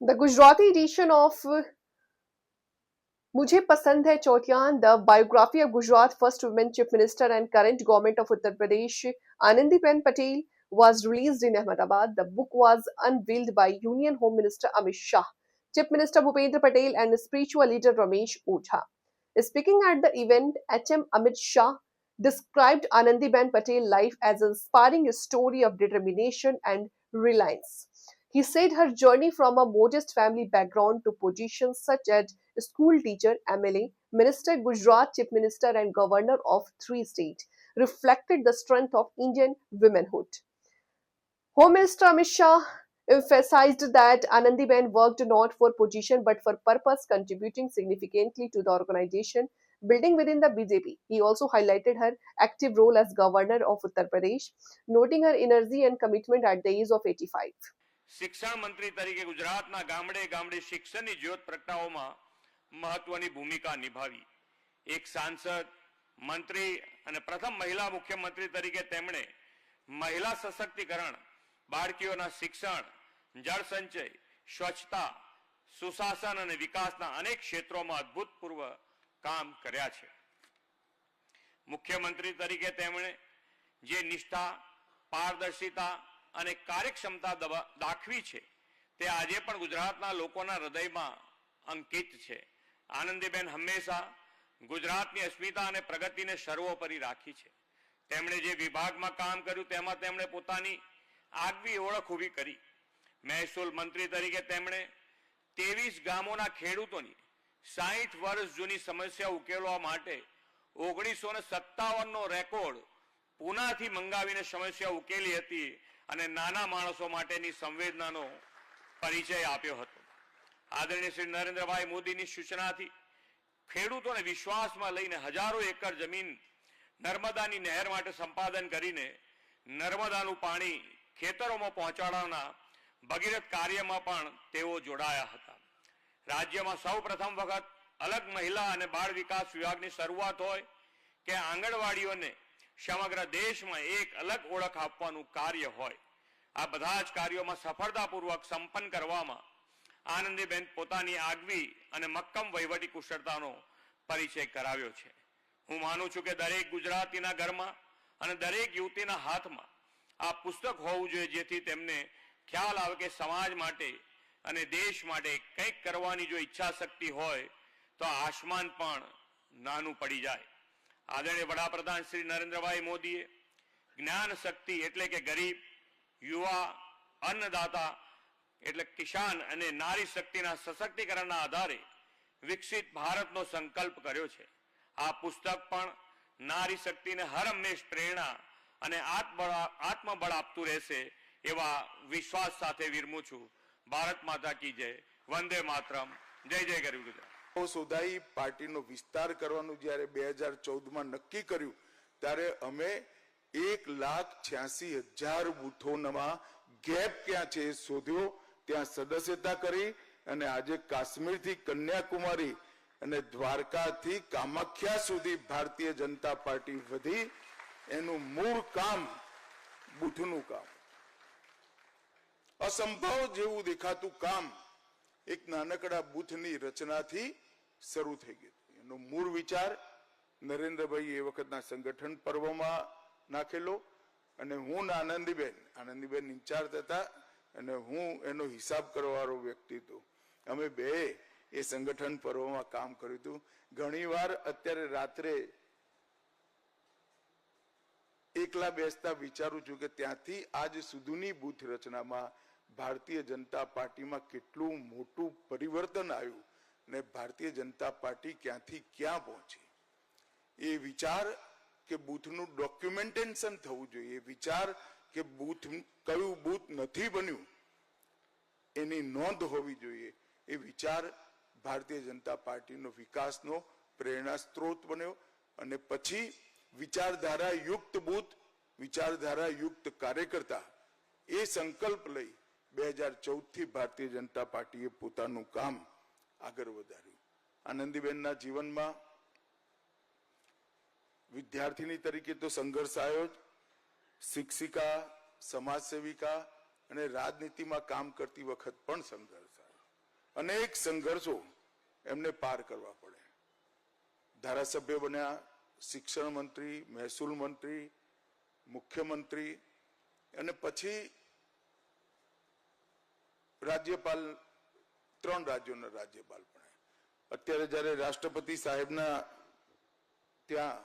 The Gujarati edition of Mujhe Pasand Hai Chautyan, the biography of Gujarat first women chief minister and current government of Uttar Pradesh, Anandiben Patel, was released in Ahmedabad. The book was unveiled by Union Home Minister Amit Shah, Chief Minister Bhupendra Patel, and spiritual leader Ramesh Ojha. Speaking at the event, HM Amit Shah described Anandiben Patel's life as an inspiring story of determination and reliance. He said her journey from a modest family background to positions such as school teacher, MLA, Minister, Gujarat Chief Minister, and Governor of three states reflected the strength of Indian womanhood. Home Minister Amit Shah emphasized that Anandiben worked not for position but for purpose, contributing significantly to the organization building within the BJP. He also highlighted her active role as governor of Uttar Pradesh, noting her energy and commitment at the age of 85. શિક્ષણ મંત્રી તરીકે ગુજરાતના ગામડે ગામડે શિક્ષણની જ્યોત પ્રગટાવવામાં મહત્વની ભૂમિકા નિભાવી. એક સાંસદ, મંત્રી અને પ્રથમ મહિલા મુખ્યમંત્રી તરીકે તેમણે મહિલા સશક્તિકરણ, બાળકીઓના શિક્ષણ, જળ સંચય, સ્વચ્છતા, સુશાસન અને વિકાસના અનેક ક્ષેત્રોમાં અદ્ભુતપૂર્વ કામ કર્યા છે. મુખ્યમંત્રી તરીકે તેમણે જે નિષ્ઠા, પારદર્શિતા અને કાર્યક્ષમતા દાખવી છે તે આજે પણ ગુજરાતના લોકોના હૃદયમાં અંકિત છે. આનંદીબેન હંમેશા ગુજરાતની અસ્મિતા અને પ્રગતિને સર્વોપરી રાખી છે. તેમણે જે વિભાગમાં કામ કર્યું તેમાં તેમણે પોતાની આગવી ઓળખ ઊભી કરી. મહેસૂલ મંત્રી તરીકે તેમણે 23 ગામોના ખેડૂતોની 60 વર્ષ જૂની સમસ્યા ઉકેલવા માટે 1957 નો રેકોર્ડ પૂનાથી મંગાવીને સમસ્યા ઉકેલી હતી અને નાના માણસો માટેની સંવેદનાનો પરિચય આપ્યો હતો. આદરણીય શ્રી નરેન્દ્રભાઈ મોદીની સૂચનાથી ખેડૂતોને વિશ્વાસમાં લઈને હજારો એકર જમીન નર્મદાની નહેર માટે સંપાદન કરીને નર્મદાનું પાણી ખેતરોમાં પહોંચાડવાના ભગીરથ કાર્યમાં પણ તેઓ જોડાયા હતા. રાજ્યમાં સૌ પ્રથમ વખત અલગ મહિલા અને બાળ વિકાસ વિભાગની શરૂઆત હોય કે આંગણવાડીઓને સમગ્ર દેશમાં એક અલગ ઓળખ આપવાનું કાર્ય હોય, આ બધા જ કાર્યોમાં સફળતાપૂર્વક સંપન્ન કરવામાં આનંદીબેન પોતાની આગવી અને મક્કમ વહીવટી કુશળતાનો પરિચય કરાવ્યો છે. હું માનું છું કે દરેક ગુજરાતીના ઘરમાં અને દરેક યુવતીના હાથમાં આ પુસ્તક હોવું જોઈએ, જેથી તેમને ખ્યાલ આવે કે સમાજ માટે અને દેશ માટે કંઈક કરવાની જો ઈચ્છા શક્તિ હોય તો આસમાન પણ નાનું પડી જાય. આદરણીય વડાપ્રધાન શ્રી નરેન્દ્રભાઈ મોદીએ જ્ઞાન શક્તિ એટલે કે ગરીબ, યુવા, અન્નદાતા એટલે કિસાન અને નારી શક્તિના સશક્તિકરણના આધારે વિકસિત ભારતનો સંકલ્પ કર્યો છે. આ પુસ્તક પણ નારી શક્તિને હર હંમેશ પ્રેરણા અને આત્મબળ આપતું રહેશે એવા વિશ્વાસ સાથે વિરમું છું. ભારત માતા કી જય. વંદે માતરમ. જય જય ગરીબ ગુજરાત. સોધાઈ પાર્ટીનો વિસ્તાર કરવાનું જ્યારે 2014માં નક્કી કર્યું ત્યારે અમે 1,86,000 બૂથોમાં ગેપ ક્યાં છે શોધ્યો, ત્યાં સદસ્યતા કરી અને આજે કાશ્મીરથી કન્યાકુમારી અને દ્વારકાથી કામાખ્યા સુધી ભારતીય જનતા પાર્ટી વધી. એનું મૂળ કામ બૂથનું કામ, અસંભવ જેવું દેખાતું કામ એક નાનકડા બૂથની રચનાથી શરૂ થઈ ગયું. એનો મૂળ વિચાર નરેન્દ્રભાઈ એ વખતના સંગઠન પર્વમાં નાખેલો અને હું આનંદીબેન ઇન્ચાર્જ હતા અને હું એનો હિસાબ કરવાવાળો વ્યક્તિ હતો. અમે બે એ સંગઠન પર્વમાં કામ કર્યું હતું. ઘણીવાર અત્યારે રાત્રે એકલા બેસતા વિચારું છું કે ત્યાંથી આજ સુધીની બૂથ રચનામાં ભારતીય જનતા પાર્ટીમાં કેટલું મોટું પરિવર્તન આવ્યું ને ભારતીય જનતા પાર્ટી ક્યાંથી ક્યાં પહોંચી. એ વિચાર કે બૂથનું ડોક્યુમેન્ટેશન થવું જોઈએ, એ વિચાર કે બૂથ કયું બૂથ નથી બન્યું એની નોંધ હોવી જોઈએ, એ વિચાર ભારતીય જનતા પાર્ટીનો વિકાસનો પ્રેરણા સ્ત્રોત બન્યો અને પછી વિચારધારા યુક્ત બૂથ, વિચારધારા યુક્ત કાર્યકર્તા એ સંકલ્પ લઈ 2014થી ભારતીય જનતા પાર્ટીએ પોતાનું કામ આગળ વધાર્યું. આનંદીબેનના જીવનમાં વિદ્યાર્થીની તરીકે તો સંઘર્ષ આવ્યો જ, શિક્ષિકા, સમાજસેવિકા અને રાજનીતિમાં કામ કરતી વખત પણ સંઘર્ષ આવ્યો. અનેક સંઘર્ષો એમને પાર કરવા પડે. ધારાસભ્ય બન્યા, શિક્ષણ મંત્રી, મહેસૂલ મંત્રી, મુખ્યમંત્રી અને પછી રાજ્યપાલ, 3 રાજ્યોના રાજ્યપાલ પણ. અત્યારે જ્યારે રાષ્ટ્રપતિ સાહેબના ત્યાં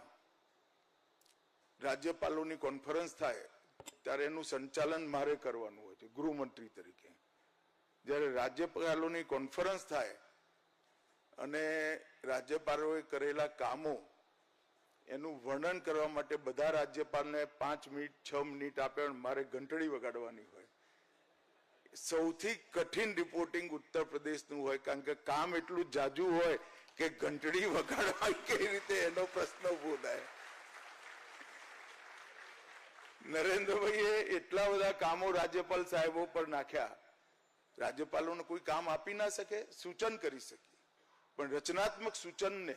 રાજ્યપાલોની કોન્ફરન્સ થાય ત્યારે એનું સંચાલન મારે કરવાનું હોય છે ગૃહમંત્રી તરીકે. જ્યારે રાજ્યપાલોની કોન્ફરન્સ થાય અને રાજ્યપાલોએ કરેલા કામો એનું વર્ણન કરવા માટે બધા રાજ્યપાલને 5 મિનિટ 6 મિનિટ આપે, મારે ઘંટડી વગાડવાની હોય. સૌથી કઠિન રિપોર્ટિંગ ઉત્તર પ્રદેશનું હોય, કારણ કે કામ એટલું જાજુ હોય કે ઘંટડી વગાડવા કઈ રીતે એનો પ્રશ્ન ઉભો થાય. નરેન્દ્રભાઈએ એટલા બધા કામો રાજ્યપાલ સાહેબો પર નાખ્યા. રાજ્યપાલોને કોઈ કામ આપી ના શકે, સૂચન કરી શકે, પણ રચનાત્મક સૂચનને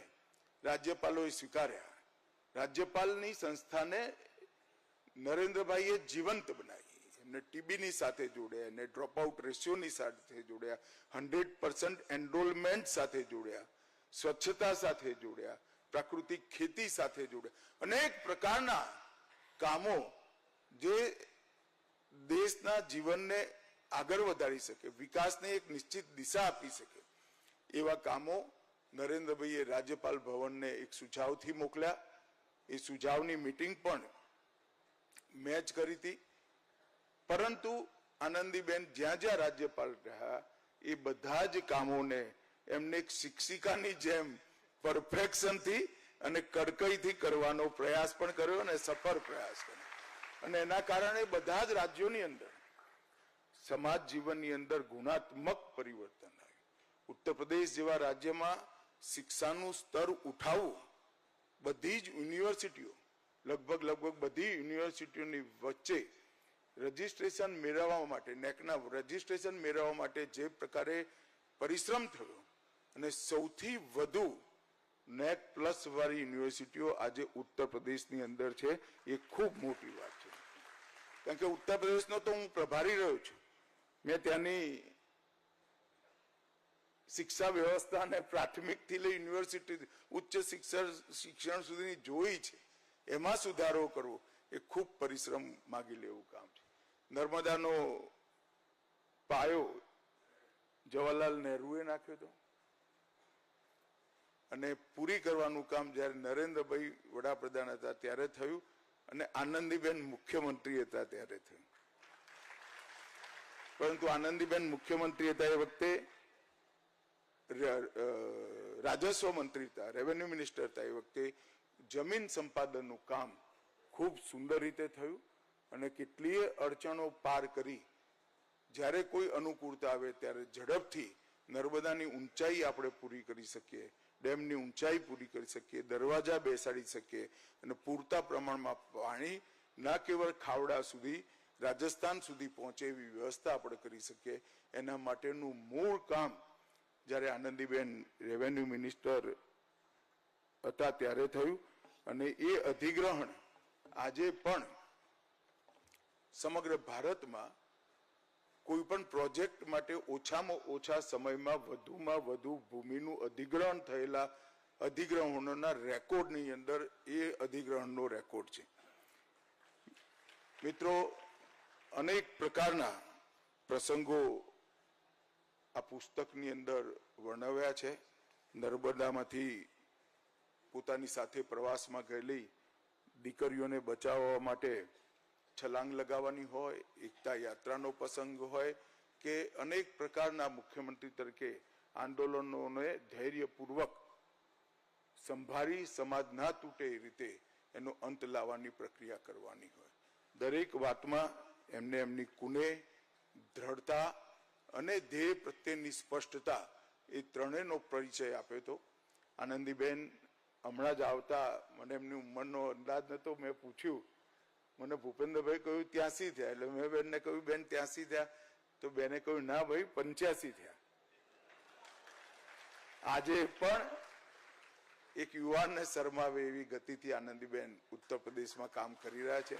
રાજ્યપાલોએ સ્વીકાર્યા. રાજ્યપાલની સંસ્થાને નરેન્દ્રભાઈએ જીવંત બનાવી. એમને ટીબીની સાથે જોડ્યા, એને ડ્રોપ આઉટ રેશિયોની સાથે જોડ્યા, 100% એનરોલમેન્ટ સાથે જોડ્યા, સ્વચ્છતા સાથે જોડ્યા, પ્રાકૃતિક ખેતી સાથે જોડ્યા. અનેક પ્રકારના કામો જે દેશના જીવનને આગળ વધારી શકે, વિકાસને એક નિશ્ચિત દિશા આપી શકે, એવા કામો નરેન્દ્રભાઈએ રાજ્યપાલ ભવનને એક સુઝાવથી મોકલ્યા. એ સુઝાવની મીટિંગ પણ મેં જ કરી હતી. પરંતુ આનંદીબેન જ્યાં જ્યાં રાજ્યપાલ રહ્યા એ બધા જ કામોને એમને એક શિક્ષિકાની જેમ પરફેક્શનથી અને કડકાઈથી કરવાનો પ્રયાસ પણ કર્યો અને સફળ પ્રયાસ કર્યો. અને એના કારણે બધા જ રાજ્યોની અંદર સમાજ જીવનની અંદર ગુણાત્મક પરિવર્તન આવ્યું. ઉત્તર પ્રદેશ જેવા રાજ્યમાં શિક્ષાનું સ્તર ઉઠાવવું, બધી જ યુનિવર્સિટીઓ, લગભગ બધી યુનિવર્સિટીઓની વચ્ચે રજીસ્ટ્રેશન મેળવવા માટે, નેકના રજીસ્ટ્રેશન મેળવવા માટે જે પ્રકારે પરિશ્રમ થયો અને સૌથી વધુ નેક પ્લસ વાળી યુનિવર્સિટીઓ આજે ઉત્તર પ્રદેશની અંદર છે, એ ખૂબ મોટી વાત છે. કારણ કે ઉત્તર પ્રદેશનો તો હું પ્રભારી રહ્યો છું. મેં ત્યાંની શિક્ષા વ્યવસ્થાને પ્રાથમિકથી લઈ યુનિવર્સિટી ઉચ્ચ શિક્ષણ સુધીની જોઈ છે. એમાં સુધારો કરવો એ ખૂબ પરિશ્રમ માગી લેવું કામ છે. નર્મદાનો પાયો જવાહરલાલ નહેરુએ નાખ્યો હતો અને પૂરી કરવાનું કામ જ્યારે નરેન્દ્રભાઈ વડાપ્રધાન હતા ત્યારે થયું અને આનંદીબેન મુખ્યમંત્રી હતા ત્યારે થયું. પરંતુ આનંદીબેન મુખ્યમંત્રી હતા એ વખતે રાજસ્વ મંત્રી હતા, રેવન્યુ મિનિસ્ટર હતા. એ વખતે જમીન સંપાદનનું કામ ખૂબ સુંદર રીતે થયું અને કેટલીય અડચણો પાર કરી જ્યારે કોઈ અનુકૂળતા આવે ત્યારે ઝડપથી નર્મદાની ઊંચાઈ આપણે પૂરી કરી શકીએ, ડેમની ઊંચાઈ પૂરી કરી શકીએ, દરવાજા બેસાડી શકીએ અને પૂરતા પ્રમાણમાં પાણી ના કેવળ ખાવડા સુધી, રાજસ્થાન સુધી પહોંચે એવી વ્યવસ્થા આપણે કરી શકીએ. એના માટેનું મૂળ કામ જ્યારે આનંદીબેન રેવન્યુ મિનિસ્ટર હતા ત્યારે થયું અને એ અધિગ્રહણ આજે પણ સમગ્ર ભારતમાં કોઈ પણ પ્રોજેક્ટ માટે ઓછામાં ઓછા સમયમાં વધુમાં વધુ ભૂમિનું અધિગ્રહણ થયેલા અધિગ્રહણોના રેકોર્ડની અંદર એ અધિગ્રહણનો રેકોર્ડ છે. મિત્રો, અનેક પ્રકારના પ્રસંગો આ પુસ્તકની અંદર વર્ણવ્યા છે. નર્મદામાંથી પોતાની સાથે પ્રવાસમાં ગયેલી દીકરીઓને બચાવવા માટે છલાંગ લગાવવાની હોય, એકતા યાત્રાનો પ્રસંગ હોય કે અનેક પ્રકારના મુખ્યમંત્રી તરીકે આંદોલનોને ધૈર્યપૂર્વક સંભાળી સમાજ ના તૂટે એ રીતે એનો અંત લાવવાની પ્રક્રિયા કરવાની હોય. દરેક વાતમાં એમને એમની કુને, દ્રઢતા અને ધ્યેય પ્રત્યેની સ્પષ્ટતા એ ત્રણેયનો પરિચય આપ્યો હતો. આનંદીબેન હમણાં જ આવતા મને એમની ઉંમરનો અંદાજ નહોતો. મેં પૂછ્યું, મને ભૂપેન્દ્રભાઈ કહ્યું 83 થયા. એટલે મેં બેનને કહ્યું, બેન 83 થયા? તો બેને કહ્યું, ના ભાઈ 85 થયા. આજે પણ એક યુવાનને શરમાવે એવી ગતિથી આનંદીબેન ઉત્તર પ્રદેશમાં કામ કરી રહ્યા છે.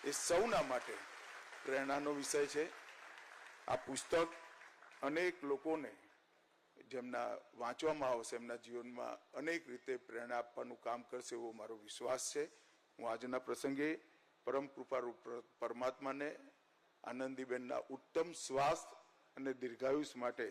એ સૌના માટે પ્રેરણાનો વિષય છે. આ પુસ્તક અનેક લોકોને જેમના વાંચવામાં આવશે એમના જીવનમાં અનેક રીતે પ્રેરણા આપવાનું કામ કરશે એવો મારો વિશ્વાસ છે. હું આજના પ્રસંગે પરમ કૃપારૂપ પરમાત્માને આનંદીબેનના ઉત્તમ સ્વાસ્થ્ય અને દીર્ઘાયુષ માટે